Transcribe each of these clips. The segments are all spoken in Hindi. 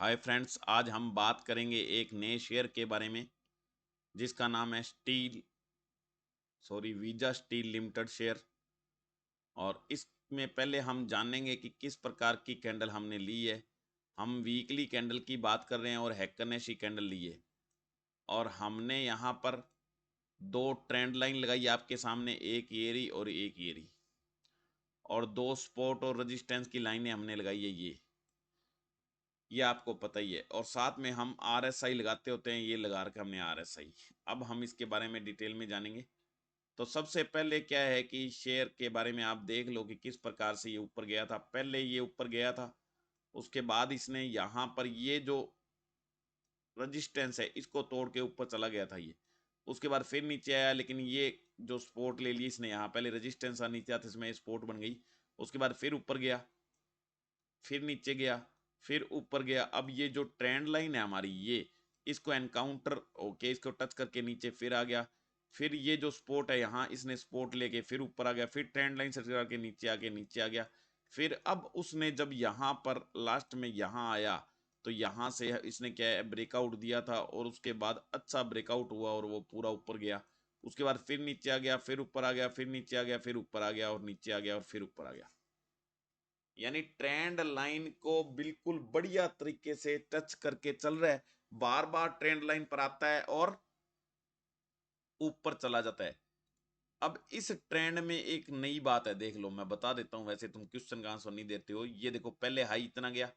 हाय फ्रेंड्स, आज हम बात करेंगे एक नए शेयर के बारे में जिसका नाम है वीजा स्टील लिमिटेड शेयर। और इसमें पहले हम जानेंगे कि किस प्रकार की कैंडल हमने ली है। हम वीकली कैंडल की बात कर रहे हैं और हैकर ने सी कैंडल ली है। और हमने यहाँ पर दो ट्रेंड लाइन लगाई आपके सामने, एक ये रही और एक ये रही, और दो सपोर्ट और रेजिस्टेंस की लाइनें हमने लगाई है ये आपको पता ही है। और साथ में हम RSI लगाते होते हैं, ये लगा रखा हमने RSI। अब हम इसके बारे में डिटेल में जानेंगे। तो सबसे पहले क्या है कि शेयर के बारे में आप देख लो कि किस प्रकार से ये ऊपर गया था। पहले ये ऊपर गया था, उसके बाद इसने यहाँ पर ये जो रेजिस्टेंस है इसको तोड़ के ऊपर चला गया था ये। उसके बाद फिर नीचे आया, लेकिन ये जो सपोर्ट ले ली इसने, यहाँ पहले रेजिस्टेंस नीचे आता इसमें सपोर्ट बन गई। उसके बाद फिर ऊपर गया, फिर नीचे गया, फिर ऊपर गया। अब ये जो ट्रेंड लाइन है हमारी, ये इसको एनकाउंटर ओके, इसको टच करके नीचे फिर आ गया। फिर ये जो स्पोर्ट है यहाँ, इसने स्पोर्ट लेके फिर ऊपर आ गया, फिर ट्रेंड लाइन से करके नीचे आके नीचे आ गया। फिर अब उसने जब यहाँ पर लास्ट में यहाँ आया तो यहाँ से इसने क्या है, ब्रेकआउट दिया था, और उसके बाद अच्छा ब्रेकआउट हुआ और वो पूरा ऊपर गया। उसके बाद फिर नीचे आ गया, फिर ऊपर आ गया, फिर नीचे आ गया, फिर ऊपर आ गया, और नीचे आ गया, और फिर ऊपर आ गया। यानी ट्रेंड लाइन को बिल्कुल बढ़िया तरीके से टच करके चल रहा है। बार बार ट्रेंड लाइन पर आता है और ऊपर चला जाता है। अब इस ट्रेंड में एक नई बात है, देख लो, मैं बता देता हूं। वैसे तुम क्वेश्चन का आंसर नहीं देते हो। ये देखो, पहले हाई इतना गया,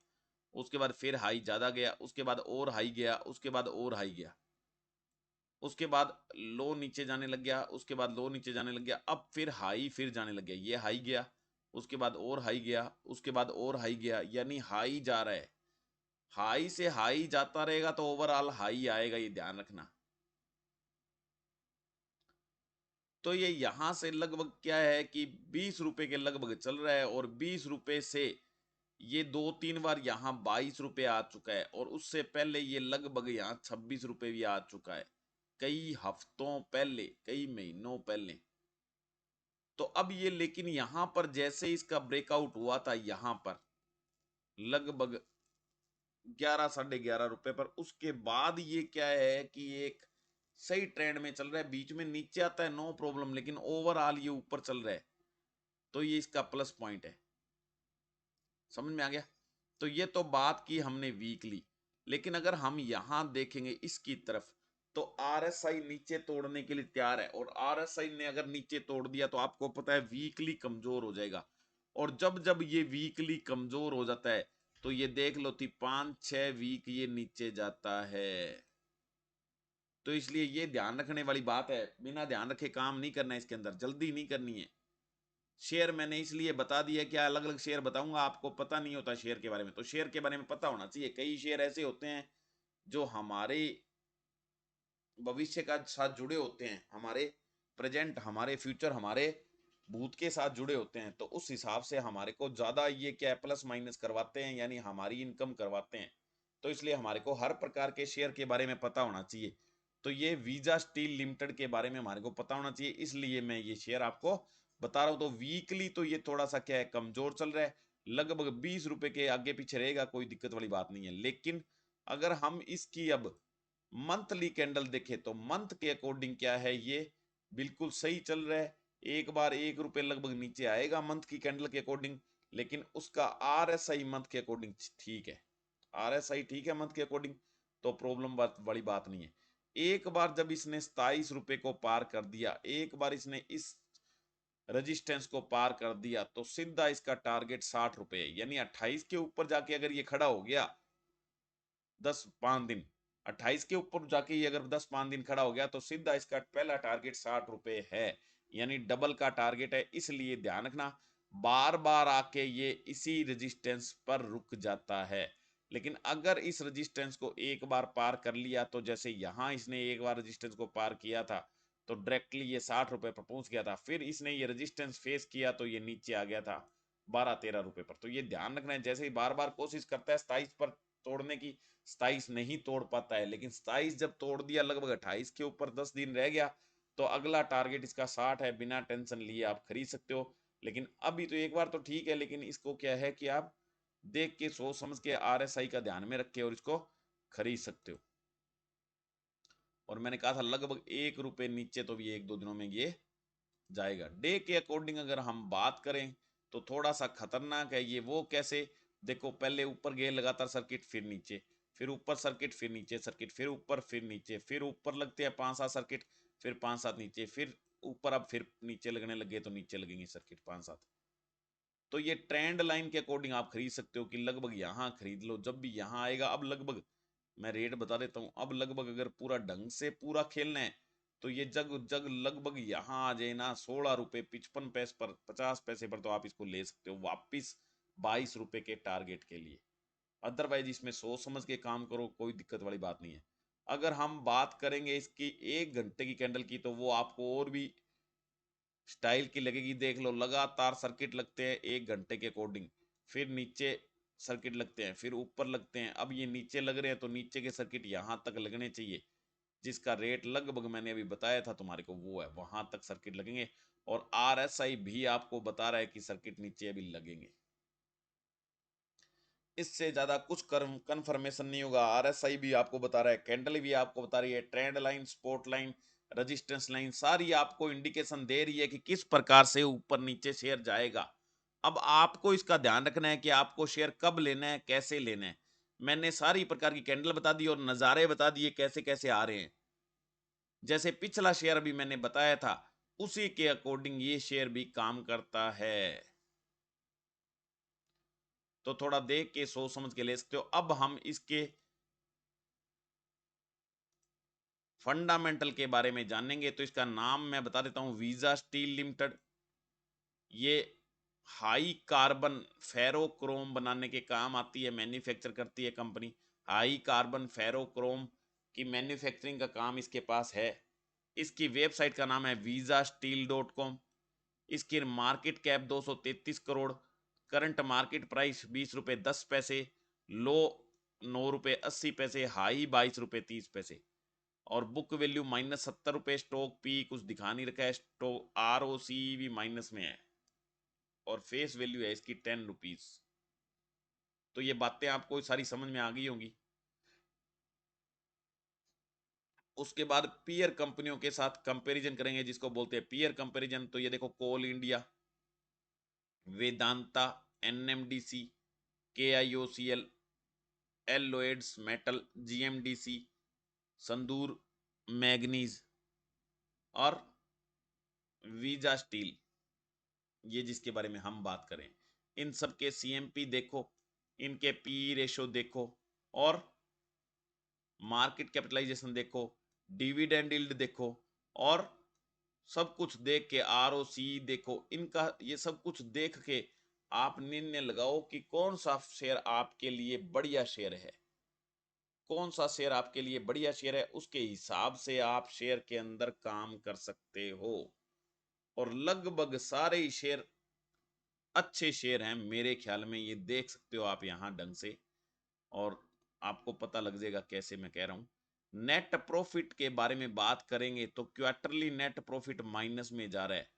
उसके बाद फिर हाई ज्यादा गया, उसके बाद और हाई गया, उसके बाद और हाई गया, उसके बाद लो नीचे जाने लग गया, उसके बाद लो नीचे जाने लग गया, अब फिर हाई फिर जाने लग गया। ये हाई गया, उसके बाद और हाई गया, उसके बाद और हाई गया, यानी हाई जा रहा है। हाई से हाई जाता रहेगा तो ओवरऑल हाई आएगा, ये ध्यान रखना। तो ये यहां से लगभग क्या है कि 20 रुपए के लगभग चल रहा है, और 20 रुपए से ये दो तीन बार यहाँ 22 रुपए आ चुका है, और उससे पहले ये लगभग यहाँ 26 रुपए भी आ चुका है, कई हफ्तों पहले, कई महीनों पहले। तो अब ये, लेकिन यहां पर जैसे इसका ब्रेकआउट हुआ था यहाँ पर लगभग 11 साढ़े 11 रुपए पर, उसके बाद ये क्या है कि एक सही ट्रेंड में चल रहा है। बीच में नीचे आता है, नो प्रॉब्लम, लेकिन ओवरऑल ये ऊपर चल रहा है। तो ये इसका प्लस पॉइंट है। समझ में आ गया? तो ये तो बात की हमने वीकली, लेकिन अगर हम यहां देखेंगे इसकी तरफ, तो RSI नीचे तोड़ने के लिए तैयार है, और RSI ने अगर नीचे तोड़ दिया तो आपको पता है वीकली कमजोर हो जाएगा। और जब जब ये वीकली कमजोर हो जाता है तो ये देख लो थी 5-6 वीक ये नीचे जाता है। तो इसलिए ये ध्यान रखने वाली बात है, बिना ध्यान रखे काम नहीं करना है, इसके अंदर जल्दी नहीं करनी है। शेयर मैंने इसलिए बता दिया, क्या अलग अलग शेयर बताऊंगा, आपको पता नहीं होता शेयर के बारे में, तो शेयर के बारे में पता होना चाहिए। कई शेयर ऐसे होते हैं जो हमारे भविष्य का साथ जुड़े होते हैं, हमारे प्रेजेंट, हमारे फ्यूचर, हमारे भूत के साथ जुड़े होते हैं। तो उस हिसाब से हमारे को ज्यादा ये क्या प्लस माइनस करवाते हैं, यानी हमारी इनकम करवाते हैं। तो इसलिए हमारे को हर प्रकार के शेयर के बारे में पता होना चाहिए। तो ये वीजा स्टील लिमिटेड के बारे में हमारे को पता होना चाहिए, इसलिए मैं ये शेयर आपको बता रहा हूं। तो वीकली तो ये थोड़ा सा क्या है, कमजोर चल रहा है, लगभग 20 रुपए के आगे पीछे रहेगा, कोई दिक्कत वाली बात नहीं है। लेकिन अगर हम इसकी अब मंथली कैंडल देखें तो मंथ के अकॉर्डिंग क्या है, ये बिल्कुल सही चल रहा है। एक बार 1 रुपए लगभग नीचे आएगा मंथ की कैंडल के अकॉर्डिंग, लेकिन उसका RSI मंथ के अकॉर्डिंग ठीक है। RSI ठीक है मंथ के अकॉर्डिंग, तो प्रॉब्लम बड़ी बात नहीं है। एक बार जब इसने 27 रुपए को पार कर दिया, एक बार इसने इस रेजिस्टेंस को पार कर दिया, तो सीधा इसका टारगेट 60 रुपए है। यानी 28 के ऊपर जाके अगर ये खड़ा हो गया 10-5 दिन, 28 के ऊपर जाके ये अगर 10-5 दिन खड़ा हो गया, तो सीधा इसका पहला टारगेट 60 रुपए है, यानी डबल का टारगेट है। इसलिए ध्यान रखना, बार बार आके ये इसी रेजिस्टेंस पर रुक जाता है। लेकिन अगर इस रेजिस्टेंस को एक बार पार कर लिया, तो जैसे यहां इसने एक बार रेजिस्टेंस को पार किया था तो डायरेक्टली ये 60 रुपए पर पहुंच गया था। फिर इसने ये रेजिस्टेंस फेस किया तो ये नीचे आ गया था 12-13 रुपए पर। तो ये ध्यान रखना है, जैसे ही बार बार कोशिश करता है 27 पर तोड़ने की, 27 नहीं तोड़ पाता है, लेकिन 27 जब तोड़ दिया, लगभग 28 के ऊपर 10 दिन रह गया, तो अगला टारगेट इसका 60 है। बिना टेंशन लिए आप खरीद सकते हो। लेकिन अभी तो एक बार तो ठीक है, लेकिन इसको क्या है कि आप देख के सोच समझ के RSI का ध्यान में रख के और इसको खरीद सकते हो। और मैंने कहा था लगभग 1 रुपए नीचे तो भी 1-2 दिनों में ये जाएगा। डे के अकॉर्डिंग अगर हम बात करें तो थोड़ा सा खतरनाक है ये। वो कैसे? देखो पहले ऊपर गए लगातार सर्किट, फिर नीचे, फिर ऊपर सर्किट, फिर नीचे सर्किट, फिर ऊपर, फिर नीचे, फिर ऊपर लगते हैं 5-7 सर्किट, फिर 5-7 नीचे, फिर ऊपर, अब फिर नीचे लगने लगे तो नीचे लगेंगे सर्किट 5-7। तो ये ट्रेंड लाइन के अकॉर्डिंग आप खरीद सकते हो कि लगभग यहाँ खरीद लो, जब भी यहाँ आएगा। अब लगभग मैं रेट बता देता हूँ, अब लगभग अगर पूरा ढंग से पूरा खेलना है तो ये जग जग लगभग यहाँ आ जाए ना 16 रुपए 55 पैसे पर, 50 पैसे पर, तो आप इसको ले सकते हो वापिस 22 रुपए के टारगेट के लिए। अदरवाइज इसमें सोच समझ के काम करो, कोई दिक्कत वाली बात नहीं है। अगर हम बात करेंगे इसकी 1 घंटे की कैंडल की तो वो आपको और भी स्टाइल की लगेगी। देख लो लगातार सर्किट लगते हैं 1 घंटे के अकॉर्डिंग, फिर नीचे सर्किट लगते हैं, फिर ऊपर लगते हैं। अब ये नीचे लग रहे हैं तो नीचे के सर्किट यहाँ तक लगने चाहिए, जिसका रेट लगभग मैंने अभी बताया था तुम्हारे को, वो है वहां तक सर्किट लगेंगे। और RSI भी आपको बता रहा है कि सर्किट नीचे अभी लगेंगे। इससे ज्यादा कुछ कंफर्मेशन नहीं होगा। RSI भी आपको बता रहा है, कैंडल भी आपको बता रही है, trend line, spot line, resistance line सारी आपको इंडिकेशन दे रही है कि किस प्रकार से ऊपर नीचे शेयर जाएगा। अब आपको इसका ध्यान रखना है कि आपको शेयर कब लेना है, कैसे लेना है। मैंने सारी प्रकार की कैंडल बता दी और नजारे बता दिए कैसे कैसे आ रहे हैं। जैसे पिछला शेयर अभी मैंने बताया था उसी के अकॉर्डिंग ये शेयर भी काम करता है। तो थोड़ा देख के सोच समझ के ले सकते हो। अब हम इसके फंडामेंटल के बारे में जानेंगे तो इसका नाम मैं बता देता हूं, वीजा स्टील लिमिटेड। ये हाई कार्बन फेरोक्रोम बनाने के काम आती है, मैन्युफैक्चर करती है कंपनी। हाई कार्बन फेरोक्रोम की मैन्युफैक्चरिंग का काम इसके पास है। इसकी वेबसाइट का नाम है visasteel.com। इसकी market cap 233 crore, current market price 20 रुपए 10 पैसे, लो 9 रुपए 80 पैसे, हाई 22 रुपए 30 पैसे। और बुक वैल्यू -70 रुपए, स्टॉक पी कुछ दिखा नहीं रखा है, स्टॉक ROC भी माइनस में है, और फेस वैल्यू है इसकी 10 रुपीज। तो ये बातें आपको सारी समझ में आ गई होंगी। उसके बाद पीयर कंपनियों के साथ कंपैरिजन करेंगे, जिसको बोलते हैं पीयर कंपैरिजन। तो ये देखो Coal India, Vedanta, NMDC, KIOCL, एलोएड्स मेटल, GMDC, संदूर मैग्नीज और वीजा स्टील, ये जिसके बारे में हम बात करें। इन सब के CMP देखो, इनके PE रेशो देखो, और मार्केट कैपिटलाइजेशन देखो, डिविडेंड यील्ड देखो, और सब कुछ देख के ROC देखो। इनका ये सब कुछ देख के आप निर्णय लगाओ कि कौन सा शेयर आपके लिए बढ़िया शेयर है। कौन सा शेयर आपके लिए बढ़िया शेयर है, उसके हिसाब से आप शेयर के अंदर काम कर सकते हो। और लगभग सारे ही शेयर अच्छे शेयर हैं मेरे ख्याल में, ये देख सकते हो आप यहाँ ढंग से, और आपको पता लग जाएगा कैसे मैं कह रहा हूं। नेट प्रॉफिट के बारे में बात करेंगे तो क्वार्टरली नेट प्रॉफिट माइनस में जा रहा है।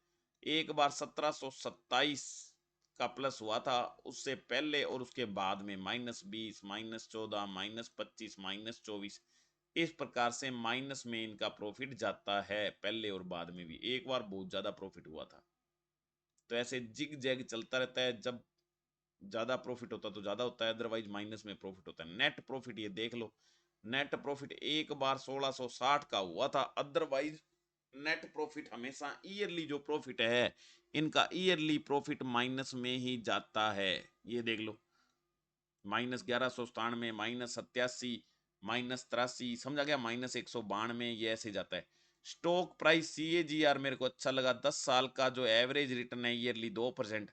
एक बार 1727 का प्लस हुआ था, उससे पहले और उसके बाद में -20, -14, -25, -24, इस प्रकार से माइनस में इनका प्रॉफिट जाता है। पहले और बाद में भी एक बार बहुत ज्यादा प्रॉफिट हुआ था। तो ऐसे जिग जैग चलता रहता है, जब ज्यादा प्रॉफिट होता तो ज्यादा होता है, अदरवाइज माइनस में प्रॉफिट होता है। नेट प्रॉफिट ये देख लो, नेट प्रॉफिट एक बार 1660 का हुआ था। अदरवाइज नेट प्रॉफिट हमेशा ईयरली जो प्रॉफिट है, इनका ईयरली प्रॉफिट माइनस में ही जाता है। ये देख लो, -1197, -87, -83, समझा गया, -192, ये ऐसे जाता है। स्टॉक प्राइस CAGR मेरे को अच्छा लगा, 10 साल का जो एवरेज रिटर्न है ईयरली 2%,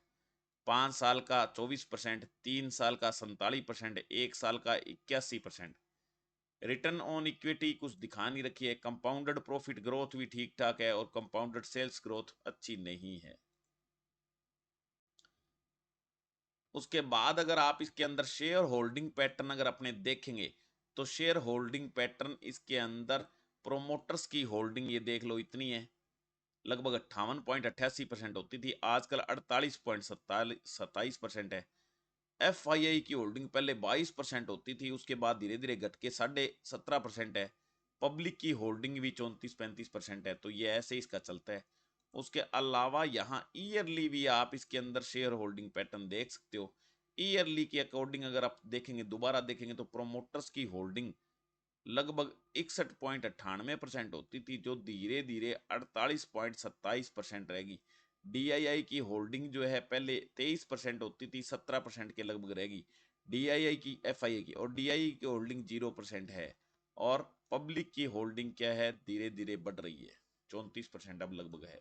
5 साल का 24%, 3 साल का 47%, 1 साल का 81%। रिटर्न ऑन इक्विटी कुछ दिखा नहीं रखी है। कंपाउंडेड प्रॉफिट ग्रोथ भी ठीक ठाक है, और कंपाउंडेड सेल्स ग्रोथ अच्छी नहीं है। उसके बाद अगर आप इसके अंदर शेयर होल्डिंग पैटर्न अगर अपने देखेंगे तो शेयर होल्डिंग पैटर्न इसके अंदर प्रोमोटर्स की होल्डिंग ये देख लो इतनी है, लगभग 58.88% होती थी, आजकल 48.27% है। FII की होल्डिंग पहले 22% होती थी, उसके बाद धीरे धीरे घट के 17.5% है। पब्लिक की होल्डिंग भी 34-35% है, तो ये ऐसे इसका चलता है। उसके अलावा यहाँ ईयरली भी आप इसके अंदर शेयर होल्डिंग पैटर्न देख सकते हो। ईयरली के अकॉर्डिंग अगर आप देखेंगे, दोबारा देखेंगे, तो प्रोमोटर्स की होल्डिंग लगभग 61.98% होती थी, जो धीरे धीरे 48.27% रहेगी। DII की होल्डिंग जो है पहले 23% होती थी, 17% के लगभग रहेगी DII की, FII की, और DII की होल्डिंग 0% है। और पब्लिक की होल्डिंग क्या है, धीरे धीरे बढ़ रही है, 34% अब लगभग है।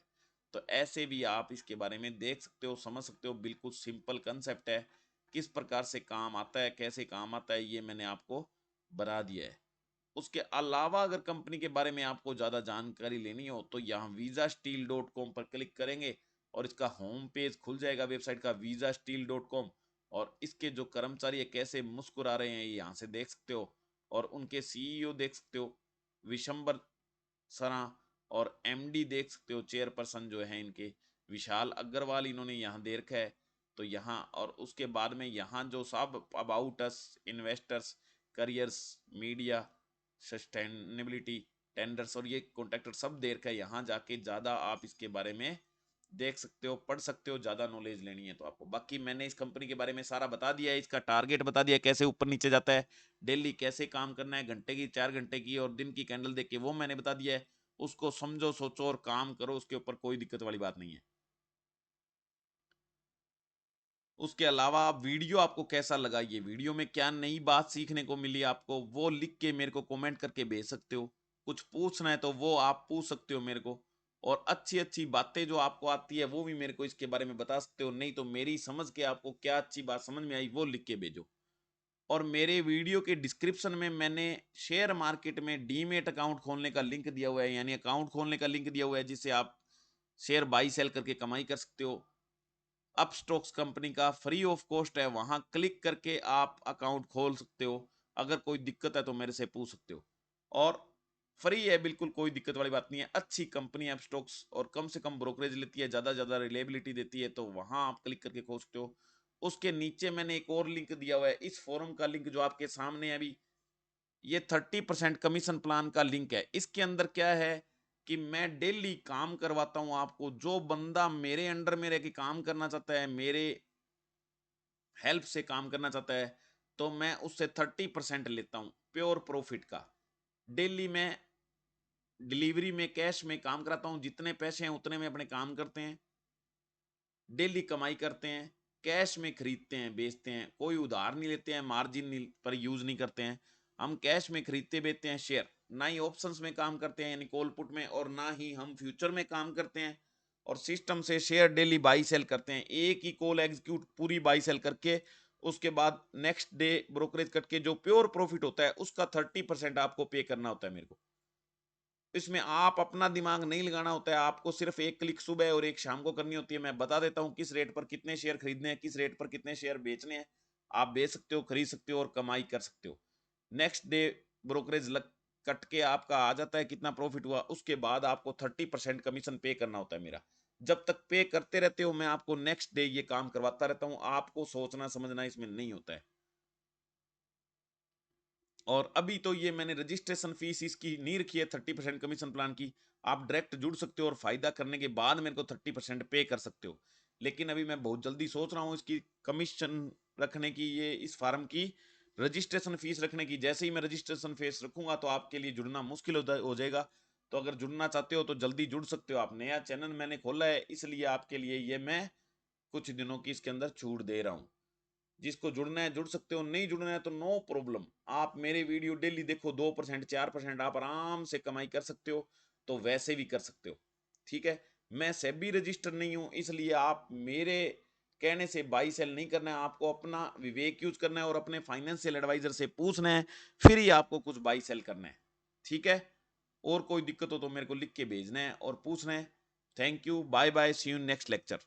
तो ऐसे भी आप इसके बारे में देख सकते हो, समझ सकते हो। बिल्कुल सिंपल कंसेप्ट है, किस प्रकार से काम आता है, कैसे काम आता है, ये मैंने आपको बता दिया है। उसके अलावा अगर कंपनी के बारे में आपको ज़्यादा जानकारी लेनी हो तो यहाँ visasteel.com पर क्लिक करेंगे और इसका होम पेज खुल जाएगा वेबसाइट का, visasteel.com। और इसके जो कर्मचारी है कैसे मुस्कुरा रहे हैं, ये यहाँ से देख सकते हो। और उनके CEO देख सकते हो, विशंबर सरा। और MD देख सकते हो, चेयरपर्सन जो है इनके विशाल अग्रवाल, इन्होंने यहाँ दे रखा है। तो यहाँ और उसके बाद में यहाँ जो सब about us, investors, careers, media, sustainability, tenders और ये कॉन्ट्रैक्टर सब दे रखा है। यहाँ जाके ज़्यादा आप इसके बारे में देख सकते हो, पढ़ सकते हो, ज़्यादा नॉलेज लेनी है तो आपको। बाकी मैंने इस कंपनी के बारे में सारा बता दिया है, इसका टारगेट बता दिया है, कैसे ऊपर नीचे जाता है, डेली कैसे काम करना है, घंटे की, 4 घंटे की और दिन की कैंडल देख के वो मैंने बता दिया है। उसको समझो, सोचो और काम करो, उसके ऊपर कोई दिक्कत वाली बात नहीं है। उसके अलावा आप वीडियो आपको कैसा लगा, ये वीडियो में क्या नई बात सीखने को मिली आपको, वो लिख के मेरे को कमेंट करके भेज सकते हो। कुछ पूछना है तो वो आप पूछ सकते हो मेरे को। और अच्छी अच्छी बातें जो आपको आती है वो भी मेरे को इसके बारे में बता सकते हो। नहीं तो मेरी समझ के आपको क्या अच्छी बात समझ में आई वो लिख के भेजो। और मेरे वीडियो के डिस्क्रिप्शन में मैंने शेयर मार्केट में डीमेट अकाउंट खोलने का लिंक दिया हुआ है, यानी अकाउंट खोलने का लिंक दिया हुआ है, जिससे आप शेयर बाई सेल करके कमाई कर सकते हो। अपस्टॉक्स कंपनी का फ्री ऑफ कॉस्ट है, वहां क्लिक करके आप अकाउंट खोल सकते हो। अगर कोई दिक्कत है तो मेरे से पूछ सकते हो। और फ्री है, बिल्कुल कोई दिक्कत वाली बात नहीं है। अच्छी कंपनी है अपस्टॉक्स, और कम से कम ब्रोकरेज लेती है, ज्यादा रिलेबिलिटी देती है, तो वहां आप क्लिक करके खोल सकते हो। उसके नीचे मैंने एक और लिंक दिया हुआ है, इस फोरम का लिंक जो आपके सामने है अभी, ये 30% कमीशन प्लान का लिंक है। इसके अंदर क्या है कि मैं डेली काम करवाता हूं आपको। जो बंदा मेरे अंडर में रह के काम करना चाहता है, मेरे हेल्प से काम करना चाहता है, तो मैं उससे 30% लेता हूं प्योर प्रॉफिट का। डेली मैं डिलीवरी में कैश में काम कराता हूं, जितने पैसे हैं उतने में अपने काम करते हैं, डेली कमाई करते हैं, कैश में खरीदते हैं, बेचते हैं, कोई उधार नहीं लेते हैं, मार्जिन पर यूज नहीं करते हैं। हम कैश में खरीदते बेचते हैं शेयर, ना ही ऑप्शंस में काम करते हैं यानी कॉल पुट में, और ना ही हम फ्यूचर में काम करते हैं। और सिस्टम से शेयर डेली बाई सेल करते हैं, एक ही कॉल एग्जीक्यूट पूरी बाई सेल करके उसके बाद नेक्स्ट डे ब्रोकरेज करके जो प्योर प्रॉफिट होता है उसका 30% आपको पे करना होता है मेरे को। इसमें आप अपना दिमाग नहीं लगाना होता है, आपको सिर्फ एक क्लिक सुबह और एक शाम को करनी होती है। मैं बता देता हूं किस रेट पर कितने शेयर खरीदने हैं, किस रेट पर कितने शेयर बेचने हैं। आप बेच सकते हो, खरीद सकते हो और कमाई कर सकते हो। नेक्स्ट डे ब्रोकरेज लग कट के आपका आ जाता है कितना प्रॉफिट हुआ, उसके बाद आपको 30% कमीशन पे करना होता है मेरा। जब तक पे करते रहते हो मैं आपको नेक्स्ट डे ये काम करवाता रहता हूँ, आपको सोचना समझना इसमें नहीं होता है। और अभी तो ये मैंने रजिस्ट्रेशन फीस इसकी नहीं रखी है 30% कमीशन प्लान की। आप डायरेक्ट जुड़ सकते हो और फायदा करने के बाद मेरे को 30% पे कर सकते हो। लेकिन अभी मैं बहुत जल्दी सोच रहा हूँ इसकी कमीशन रखने की, ये इस फार्म की रजिस्ट्रेशन फीस रखने की। जैसे ही मैं रजिस्ट्रेशन फीस रखूंगा तो आपके लिए जुड़ना मुश्किल हो जाएगा। तो अगर जुड़ना चाहते हो तो जल्दी जुड़ सकते हो। आप, नया चैनल मैंने खोला है इसलिए आपके लिए ये मैं कुछ दिनों की इसके अंदर छूट दे रहा हूँ। जिसको जुड़ना है जुड़ सकते हो, नहीं जुड़ना है तो नो प्रॉब्लम। आप मेरे वीडियो डेली देखो, 2% 4% आप आराम से कमाई कर सकते हो, तो वैसे भी कर सकते हो। ठीक है, मैं सेबी रजिस्टर नहीं हूं, इसलिए आप मेरे कहने से बाई सेल नहीं करना है। आपको अपना विवेक यूज करना है और अपने फाइनेंशियल एडवाइजर से पूछना है, फिर ही आपको कुछ बाई सेल करना है। ठीक है, और कोई दिक्कत हो तो मेरे को लिख के भेजना है और पूछना है। Thank you, bye bye, see you next lecture.